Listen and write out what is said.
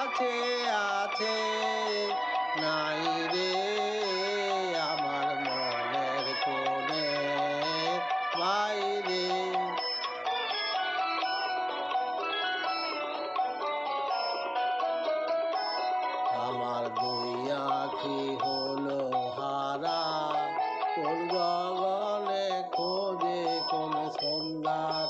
আছে আছে নাই রে আমার মনের কোণে বাইরে। আমার দুই আঁখি হলো হারা, কোন গগনে খোঁজে কোন সন্ধ্যা